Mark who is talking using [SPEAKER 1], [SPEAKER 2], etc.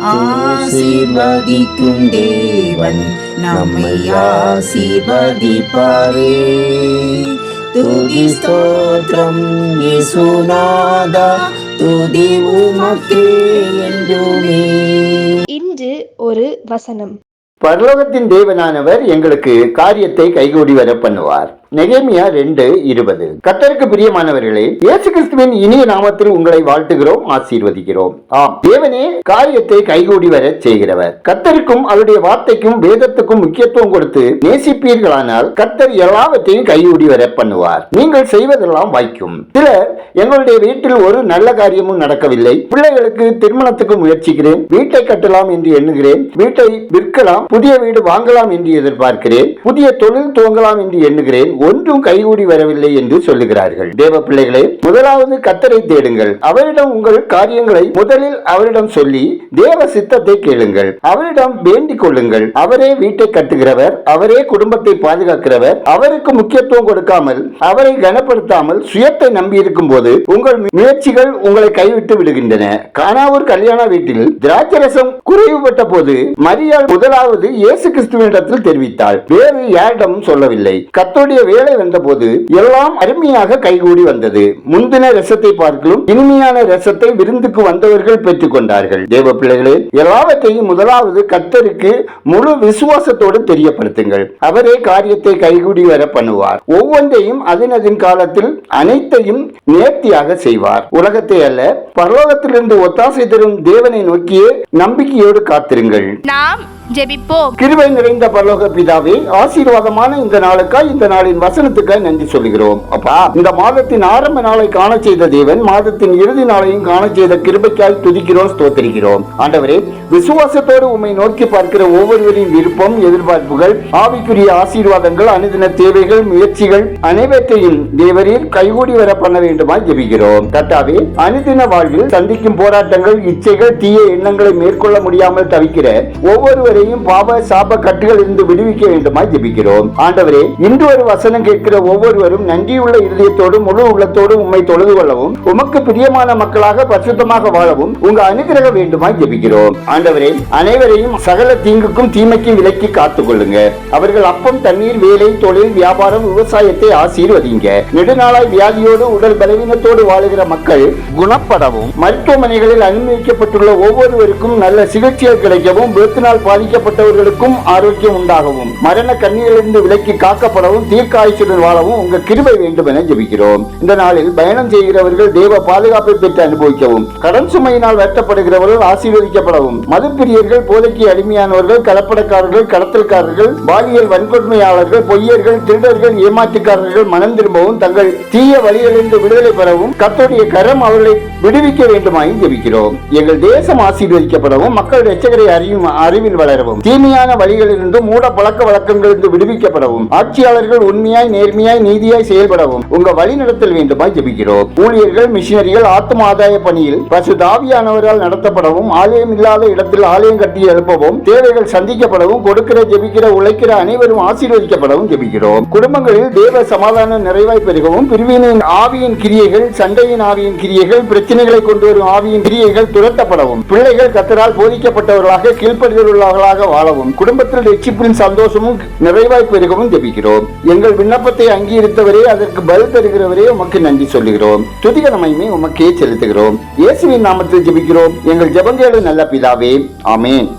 [SPEAKER 1] ஆசீர்வதிக்கும் தேவன் நம்மை ஆசீர்வதிப்பாரே. துதி ஸ்தோத்திரம் இயேசுநாதா, துதி உமக்கே என்றுமே.
[SPEAKER 2] இன்று ஒரு வசனம்.
[SPEAKER 3] பரலோகத்தின் தேவனானவர் எங்களுக்கு காரியத்தை கைகூடி வர பண்ணுவார். நெகேமியா 2:20. கர்த்தருக்கு பிரியமானவர்களே, இயேசு கிறிஸ்துவின் இனிய நாமத்தில் உங்களை வாழ்த்துகிறோம், ஆசீர்வதிக்கிறோம். ஆம், தேவனே காரியத்தை கைகூடி வர செய்கிறவர். கர்த்தருக்கும் அவருடைய வார்த்தைக்கும் வேதத்துக்கும் முக்கியத்துவம் கொடுத்து நேசிப்பீர்களானால் கர்த்தர் எல்லாவற்றையும் கைகூடி வர பண்ணுவார். நீங்கள் செய்வதெல்லாம் வாய்க்கும். சிலர், எங்களுடைய வீட்டில் ஒரு நல்ல காரியமும் நடக்கவில்லை, பிள்ளைகளுக்கு திருமணத்துக்கு முயற்சிக்கிறேன், வீட்டை கட்டலாம் என்று எண்ணுகிறேன், வீட்டை விற்கலாம், புதிய வீடு வாங்கலாம் என்று எதிர்பார்க்கிறேன், புதிய தொழில் துவங்கலாம் என்று எண்ணுகிறேன், ஒன்றும் கைகூடி வரவில்லை என்று சொல்லுகிறார்கள். தேவ பிள்ளைகளே, முதலாவது கர்த்தரை தேடுங்கள். அவரிடம் உங்கள் காரியங்களை முதலில் அவரிடம் சொல்லி தேவ சித்தத்தை கேளுங்கள். அவரிடம் வேண்டிக் கொள்ளுங்கள். அவரே வீட்டை கட்டுகிறவர், அவரே குடும்பத்தை பாதுகாக்கிறவர். அவருக்கு முக்கியத்துவம் கொடுக்காமல், அவரை கனப்படுத்தாமல் சுயத்தை நம்பி இருக்கும் போது உங்கள் முயற்சிகள் உங்களை கைவிட்டு விடுகின்றன. கானாவூர் கல்யாண வீட்டில் திராட்சரசம் குறைவுபட்ட போது மரியாள் முதலாவது இயேசு கிறிஸ்துவினிடத்தில் தெரிவித்தாள், வேறு யாரிடமும் சொல்லவில்லை. கர்த்தருடைய வேலை வந்தபோது எல்லாம் அருமையாக கைகூடி வந்தது. முந்தின ரசத்தை பார்க்கலும் இனிமையான ரசத்தை விருந்துக்கு வந்தவர்கள் பெற்றுக் கொண்டார்கள். தேவ பிள்ளைகளே, எல்லாவற்றையும் முதலாவது கர்த்தருக்கு முழு விசுவாசத்தோடு தெரியப்படுத்துங்கள். அவரே காரியத்தை கைகூடி வர பண்ணுவார். ஒவ்வொன்றையும் அதன் காலத்தில் அனைத்தையும் நேர்த்தியாக செய்வார். உலகத்தை அல்ல, பரலோகத்திலிருந்து ஒத்தாசை தரும் தேவனை நோக்கியே நம்பிக்கையோடு காத்திருங்கள்.
[SPEAKER 2] நாம் ஜெபிப்போம்.
[SPEAKER 3] கிருபை நிறைந்த பரலோக பிதாவே, ஆசீர்வாதமான இந்த நாளுக்காய், இந்த நாளின் வசனத்துக்காய் நன்றி சொல்கிறோம். அப்பா, இந்த மாதத்தின் ஆரம்ப நாளை காண செய்த தேவன், மாதத்தின் இறுதி நாளையும் காண செய்த கிருபைக்காய் துதிக்கிறோம், ஸ்தோத்திரிக்கிறோம். ஆண்டவரே, விசுவாசத்தோடு உம்மை நோக்கி பார்க்கிற ஒவ்வொருவரின் விருப்பம், எதிர்பார்ப்புகள், ஆவிக்குரிய ஆசீர்வாதங்கள், அனுதின தேவைகள், முயற்சிகள் அனைவற்றையும் தேவரீர் கைகூடி வர பண்ண வேண்டுமாய் ஜெபிக்கிறோம். கர்த்தாவே, அனுதின வாழ்வில் சந்திக்கும் போராட்டங்கள், இச்சைகள், தீய எண்ணங்களை மேற்கொள்ள முடியாமல் தவிக்கிற ஒவ்வொருவரையும் பாவ சாப கட்டுகள் இருந்து விடுவிக்க வேண்டுமாய் ஜெபிக்கிறோம். ஆண்டவரே, இன்று ஒரு வசனம் கேட்கிற ஒவ்வொருவரும் நன்றியுள்ள இருதயத்தோடு முழு உள்ளத்தோடு உம்மை தொழுது கொள்ளவும், உமக்கு பிரியமான மக்களாக பரிசுத்தமாக வாழவும் உங்க அனுகிரக வேண்டுமாய் ஜெபிக்கிறோம். ஆண்டவரே, அனைவரையும் சகல தீங்குக்கும் தீமைக்கும் விலக்கி காத்துக் கொள்ளுங்க. அவர்கள் அப்பம், தண்ணீர், வேலை, தொழில், வியாபாரம், விவசாயத்தை ஆசீர்வதிங்க. நெடுநாளாய் வியாதியோடு உடல் பலவீனத்தோடு வாழுகிற மக்கள் குணப்படவும், மருத்துவமனைகளில் அனுமதிக்கப்பட்டுள்ள ஒவ்வொருவருக்கும் நல்ல சிகிச்சைகள் கிடைக்கவும், பேத்தினால் பாதிக்கப்பட்டவர்களுக்கும் ஆரோக்கியம் உண்டாகவும், மரண கண்ணியிலிருந்து விலக்கி காக்கப்படவும், தீர்க்காயுசுடன் வாழவும் உங்க கிருபை வேண்டும் என ஜெபிக்கிறோம். இந்த நாளில் பயணம் செய்கிறவர்கள் தேவ பாதுகாப்பை பெற்று அனுபவிக்கவும், கடன் சுமையினால் வருத்தப்படுகிறவர்கள் ஆசீர்வதிக்கப்படவும், மதுப்பிரியர்கள், போதைக்கு அடிமையானவர்கள், கலப்படக்காரர்கள், கடத்தல்காரர்கள், பாலியல் வன்கொடுமையாளர்கள், பொய்யர்கள், திருடர்கள், ஏமாற்றுக்காரர்கள் மனம் திரும்பவும், தங்கள் தீய வழிகளிலிருந்து விடுதலை பெறவும் கர்த்தருடைய கரம் அவர்களை விடுவிக்க வேண்டுமாயும் ஜெபிக்கிறோம். எங்கள் தேசம் ஆசீர்வதிக்கப்படவும், மக்கள் இரட்சகரை அறிவில் வளரவும், தீமையான வழிகளிலிருந்து, மூட பழக்க வழக்கங்களிலிருந்து விடுவிக்கப்படவும், ஆட்சியாளர்கள் உண்மையாய், நேர்மையாய், நீதியாய் செயல்படவும் உங்க வழி நடத்தல் வேண்டுமாய் ஜெபிக்கிறோம். ஊழியர்கள், மிஷினரிகள் ஆத்தும ஆதாய பணியில் பரிசுத்த ஆவியானவரால் நடத்தப்படவும், ஆலயம் இல்லாத இடத்தில் ஆலயம் கட்டி எழுப்பவும், தேவைகள் சந்திக்கப்படவும், கொடுக்கிற, ஜெபிக்கிற, உழைக்கிற அனைவரும் ஆசீர்வதிக்கப்படவும் ஜெபிக்கிறோம். குடும்பங்களில் தேவ சமாதான நிறைவாய் பெருகவும், பிரிவினையின் ஆவியின் கிரியைகள், சண்டையின் ஆவியின் கிரியைகள், பிரச்சனைகளை கொண்டு வரும் ஆவியின் கிரியைகள் துரத்தப்படவும், பிள்ளைகள் கர்த்தரால் போதிக்கப்பட்டவர்களாக கீழ்ப்படுகிறவர்களாக வாழவும், குடும்பத்தில் ரட்சிப்பின் சந்தோஷமும் நிறைவாய் பெருகவும் ஜெபிக்கிறோம். எங்கள் விண்ணப்பத்தை அங்கீகரித்தவரே, அதற்கு பதில் தருகிறவரே உமக்கு நன்றி சொல்லுகிறோம். துதிகரமையுமே உமக்கே செலுத்துகிறோம். இயேசுவின் நாமத்தில் ஜெபிக்கிறோம் எங்கள் ஜெபங்களே நல்ல பிதாவே, ஆமென்.